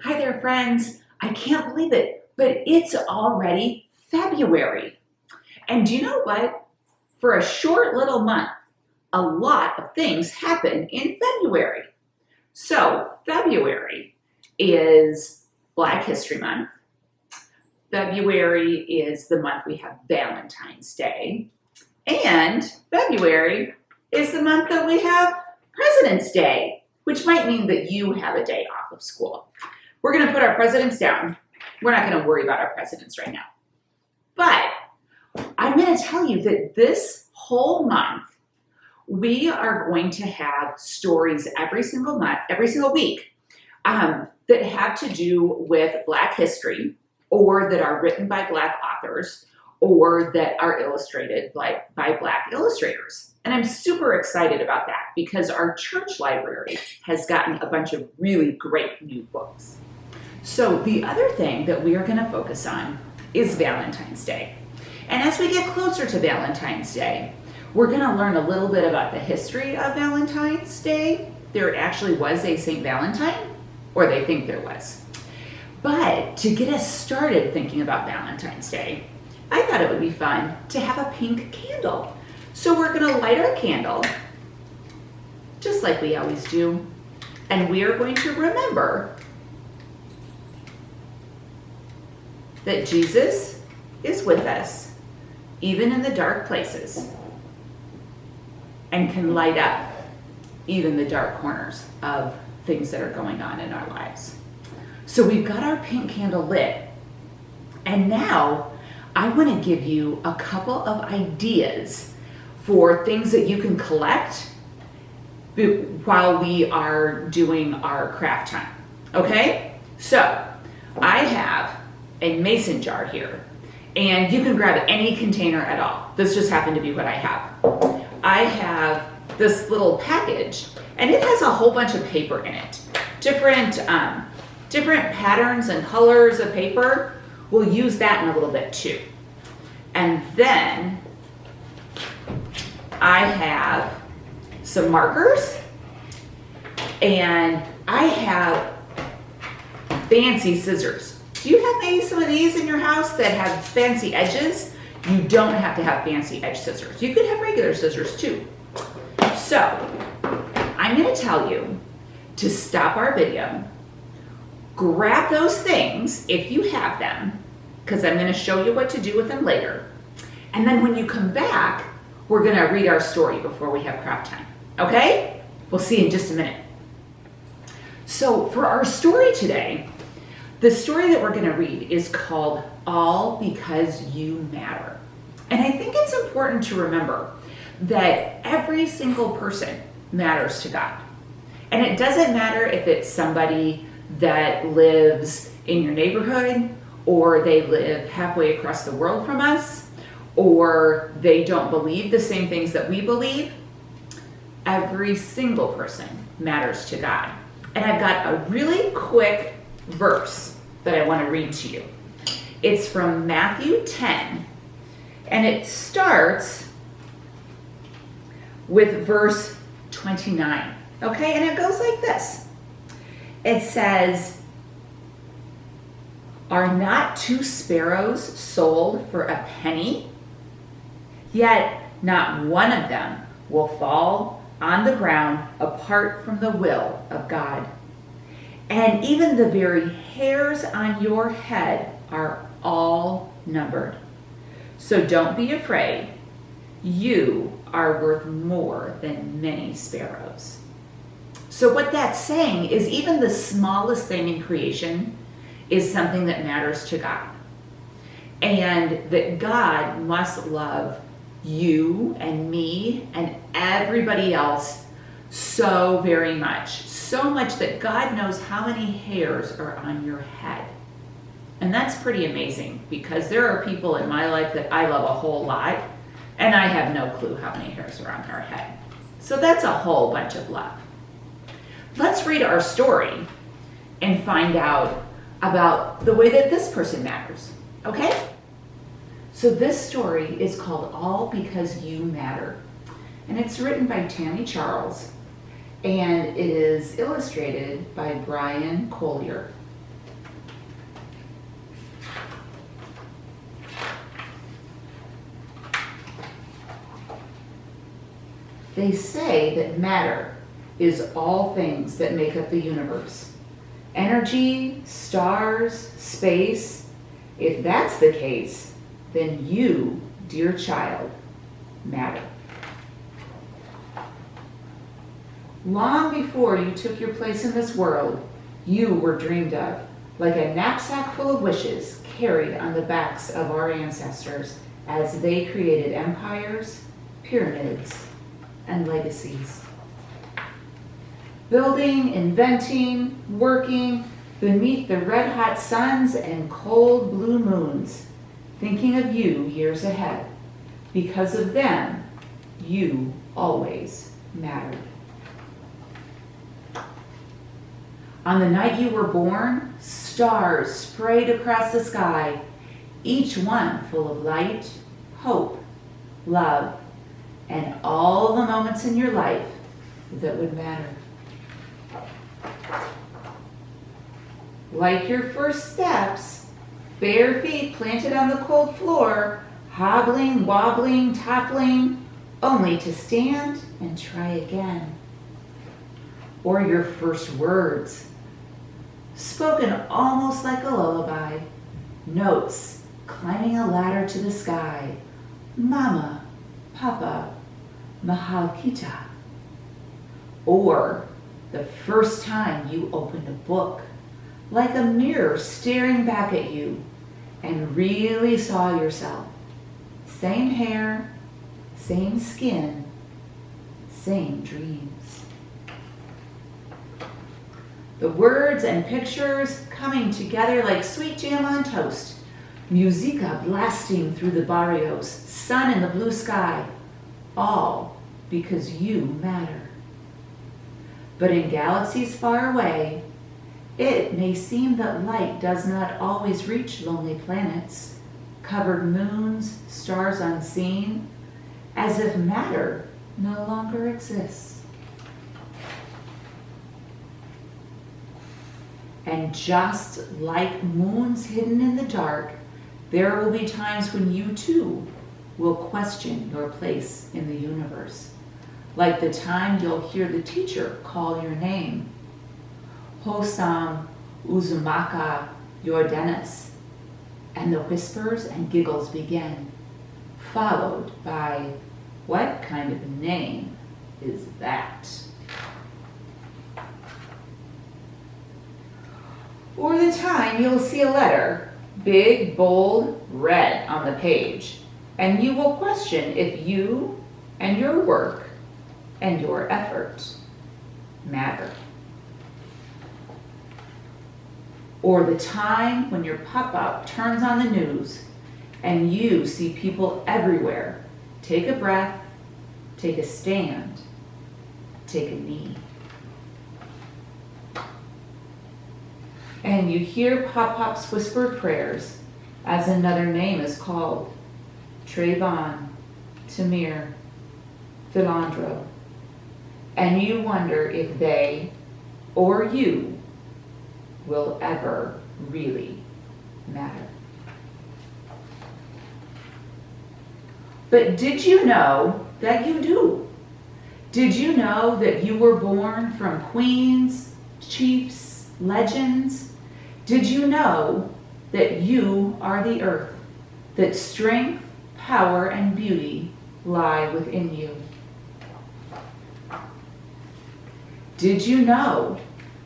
Hi there, friends. I can't believe it, but it's already February. And do you know what? For a short little month, a lot of things happen in February. So, February is Black History Month. February is the month we have Valentine's Day. And February is the month that we have President's Day, which might mean that you have a day off of school. We're going to put our presidents down. We're not going to worry about our presidents right now. But I'm going to tell you that this whole month, we are going to have stories every single week that have to do with Black history, or that are written by Black authors, or that are illustrated by Black illustrators. And I'm super excited about that because our church library has gotten a bunch of really great new books. So the other thing that we are going to focus on is Valentine's Day. And as we get closer to Valentine's Day, we're going to learn a little bit about the history of Valentine's Day. There actually was a St. Valentine, or they think there was. But to get us started thinking about Valentine's Day, I thought it would be fun to have a pink candle. So we're going to light our candle, just like we always do, and we are going to remember that Jesus is with us, even in the dark places, and can light up even the dark corners of things that are going on in our lives. So we've got our pink candle lit, and now I want to give you a couple of ideas for things that you can collect while we are doing our craft time. Okay? So I have a mason jar here, and you can grab any container at all. This just happened to be what I have. I have this little package, and it has a whole bunch of paper in it. Different patterns and colors of paper. We'll use that in a little bit too. And then I have some markers, and I have fancy scissors. Do you have maybe some of these in your house that have fancy edges? You don't have to have fancy edge scissors. You could have regular scissors too. So I'm going to tell you to stop our video, grab those things if you have them, because I'm going to show you what to do with them later. And then when you come back, we're going to read our story before we have craft time. Okay? We'll see you in just a minute. So for our story today, the story that we're going to read is called All Because You Matter. And I think it's important to remember that every single person matters to God. And it doesn't matter if it's somebody that lives in your neighborhood, or they live halfway across the world from us, or they don't believe the same things that we believe. Every single person matters to God. And I've got a really quick verse that I want to read to you. It's from Matthew 10, and it starts with verse 29. Okay, and it goes like this. It says, "Are not two sparrows sold for a penny? Yet not one of them will fall on the ground apart from the will of God. And even the very hairs on your head are all numbered. So don't be afraid. You are worth more than many sparrows." So what that's saying is even the smallest thing in creation is something that matters to God. And that God must love you and me and everybody else so very much. So much that God knows how many hairs are on your head. And that's pretty amazing, because there are people in my life that I love a whole lot, and I have no clue how many hairs are on their head. So that's a whole bunch of love. Let's read our story and find out about the way that this person matters, okay? So this story is called All Because You Matter, and it's written by Tammy Charles, and it is illustrated by Brian Collier. They say that matter is all things that make up the universe. Energy, stars, space. If that's the case, then you, dear child, matter. Long before you took your place in this world, you were dreamed of, like a knapsack full of wishes carried on the backs of our ancestors as they created empires, pyramids, and legacies. Building, inventing, working beneath the red-hot suns and cold blue moons, thinking of you years ahead. Because of them, you always mattered. On the night you were born, stars sprayed across the sky, each one full of light, hope, love, and all the moments in your life that would matter. Like your first steps, bare feet planted on the cold floor, hobbling, wobbling, toppling, only to stand and try again. Or your first words, spoken almost like a lullaby, notes climbing a ladder to the sky, Mama, Papa, Mahalkita. Or the first time you opened a book, like a mirror staring back at you, and really saw yourself. Same hair, same skin, same dreams. The words and pictures coming together like sweet jam on toast. Musica blasting through the barrios, sun in the blue sky, all because you matter. But in galaxies far away, it may seem that light does not always reach lonely planets, covered moons, stars unseen, as if matter no longer exists. And just like moons hidden in the dark, there will be times when you too will question your place in the universe. Like the time you'll hear the teacher call your name, Hosam Uzumaka Yordanis, and the whispers and giggles begin, followed by, what kind of name is that? Or the time you'll see a letter, big, bold, red on the page, and you will question if you and your work and your effort matter. Or the time when your pop-up turns on the news and you see people everywhere take a breath, take a stand, take a knee. And you hear Pop-Pop's whispered prayers as another name is called. Trayvon, Tamir, Philandro. And you wonder if they or you will ever really matter. But did you know that you do? Did you know that you were born from queens, chiefs, legends? Did you know that you are the earth, that strength, power, and beauty lie within you? Did you know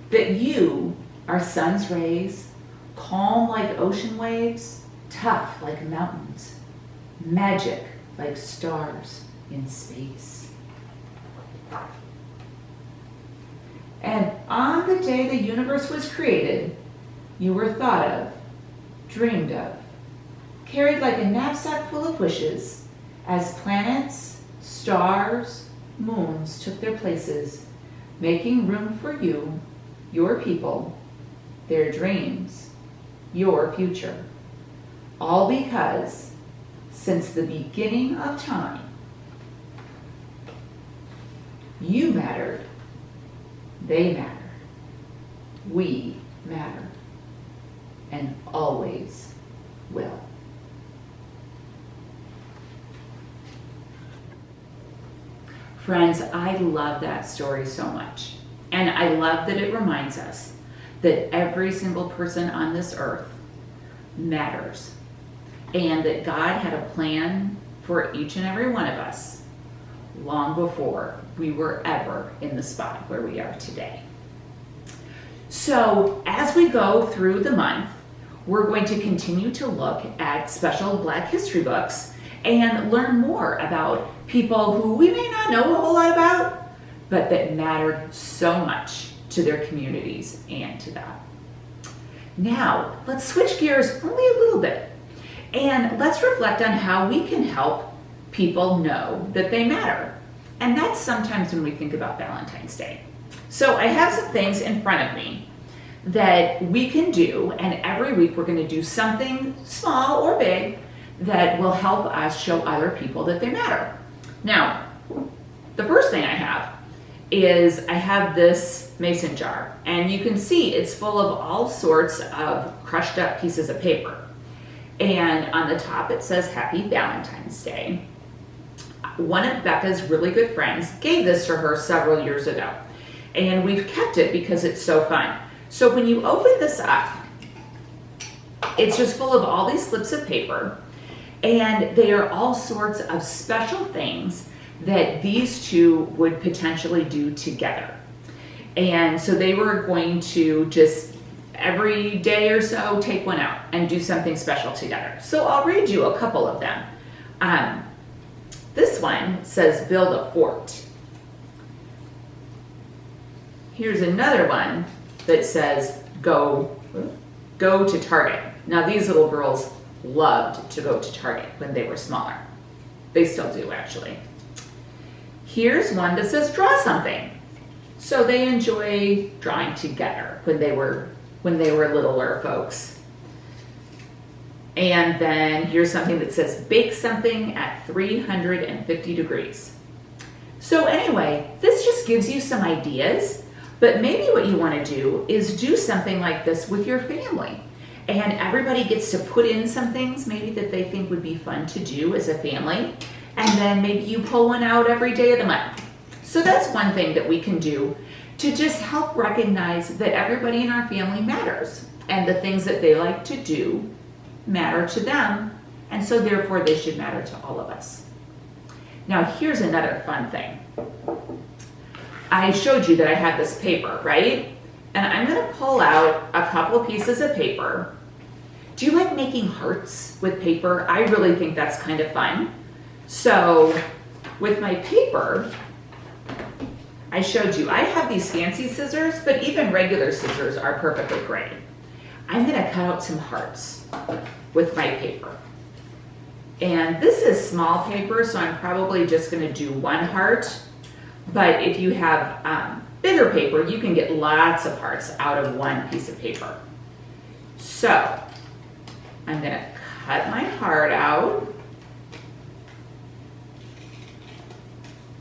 that you are sun's rays, calm like ocean waves, tough like mountains, magic like stars in space? And on the day the universe was created, you were thought of, dreamed of, carried like a knapsack full of wishes as planets, stars, moons took their places, making room for you, your people, their dreams, your future. All because, since the beginning of time, you mattered, they matter, we matter, and always will. Friends, I love that story so much. And I love that it reminds us that every single person on this earth matters, and that God had a plan for each and every one of us long before we were ever in the spot where we are today. So as we go through the month, we're going to continue to look at special Black history books and learn more about people who we may not know a whole lot about, but that mattered so much to their communities and to them. Now, let's switch gears only a little bit, and let's reflect on how we can help people know that they matter. And that's sometimes when we think about Valentine's Day. So I have some things in front of me that we can do, and every week we're going to do something small or big that will help us show other people that they matter. Now, the first thing I have is I have this mason jar, and you can see it's full of all sorts of crushed up pieces of paper. And on the top it says Happy Valentine's Day. One of Becca's really good friends gave this to her several years ago, and we've kept it because it's so fun. So when you open this up, it's just full of all these slips of paper, and they are all sorts of special things that these two would potentially do together. And so they were going to just every day or so take one out and do something special together. So I'll read you a couple of them. This one says build a fort. Here's another one that says go to Target. Now these little girls loved to go to Target when they were smaller. They still do, actually. Here's one that says draw something. So they enjoy drawing together when they were littler folks. And then here's something that says bake something at 350 degrees. So anyway, this just gives you some ideas, but maybe what you want to do is do something like this with your family. And everybody gets to put in some things maybe that they think would be fun to do as a family. And then maybe you pull one out every day of the month. So that's one thing that we can do to just help recognize that everybody in our family matters, and the things that they like to do matter to them, and so therefore they should matter to all of us. Now here's another fun thing. I showed you that I had this paper, right? And I'm going to pull out a couple of pieces of paper. Do you like making hearts with paper? I really think that's kind of fun. So with my paper, I showed you, I have these fancy scissors, but even regular scissors are perfectly great. I'm going to cut out some hearts with my paper. And this is small paper, so I'm probably just going to do one heart. But if you have bigger paper, you can get lots of hearts out of one piece of paper. So I'm going to cut my heart out.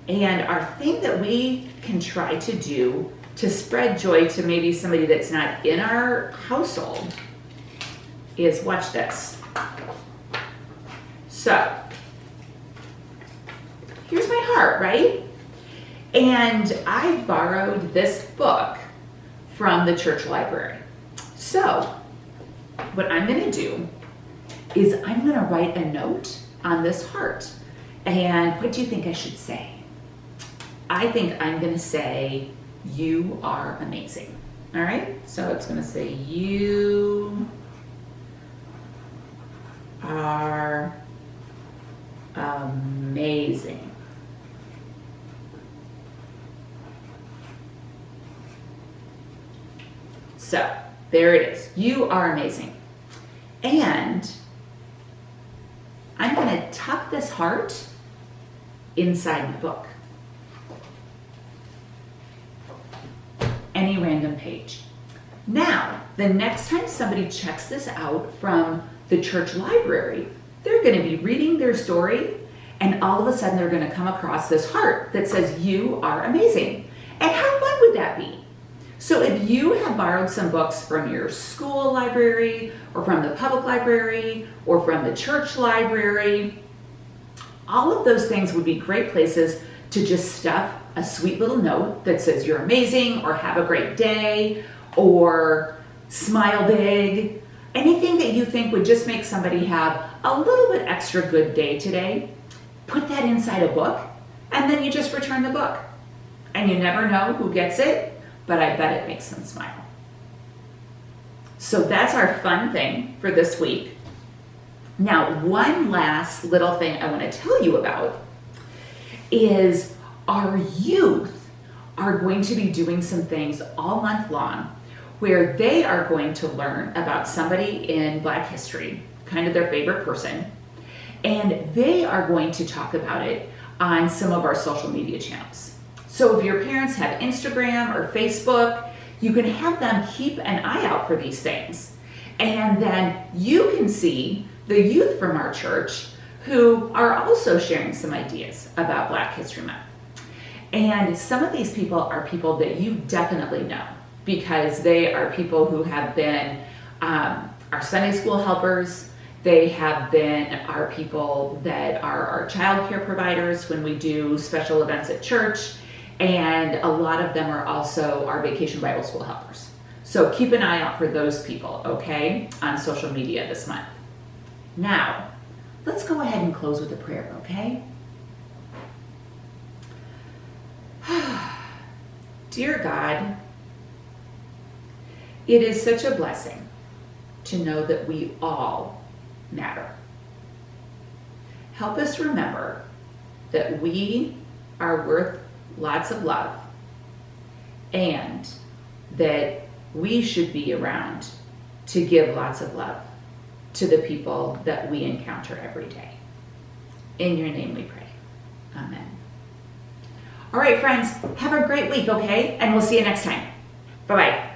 And our thing that we can try to do to spread joy to maybe somebody that's not in our household is, watch this. So here's my heart, right? And I borrowed this book from the church library. So what I'm going to do is I'm going to write a note on this heart. And what do you think I should say? I think I'm going to say, you are amazing. All right? So it's going to say, you are amazing. So there it is. You are amazing. And I'm going to tuck this heart inside the book. Any random page. Now, the next time somebody checks this out from the church library, they're going to be reading their story, and all of a sudden they're going to come across this heart that says, you are amazing. And how fun would that be? So if you have borrowed some books from your school library, or from the public library, or from the church library, all of those things would be great places to just stuff a sweet little note that says you're amazing, or have a great day, or smile big, anything that you think would just make somebody have a little bit extra good day today, put that inside a book, and then you just return the book. And you never know who gets it, but I bet it makes them smile. So that's our fun thing for this week. Now, one last little thing I want to tell you about is our youth are going to be doing some things all month long where they are going to learn about somebody in Black history, kind of their favorite person, and they are going to talk about it on some of our social media channels. So if your parents have Instagram or Facebook, you can have them keep an eye out for these things. And then you can see the youth from our church who are also sharing some ideas about Black History Month. And some of these people are people that you definitely know, because they are people who have been our Sunday school helpers. They have been our people that are our child care providers when we do special events at church. And a lot of them are also our Vacation Bible School helpers. So keep an eye out for those people, okay, on social media this month. Now, let's go ahead and close with a prayer, okay? Dear God, it is such a blessing to know that we all matter. Help us remember that we are worth lots of love, and that we should be around to give lots of love to the people that we encounter every day. In your name we pray. Amen. All right, friends, have a great week, okay? And we'll see you next time. Bye-bye.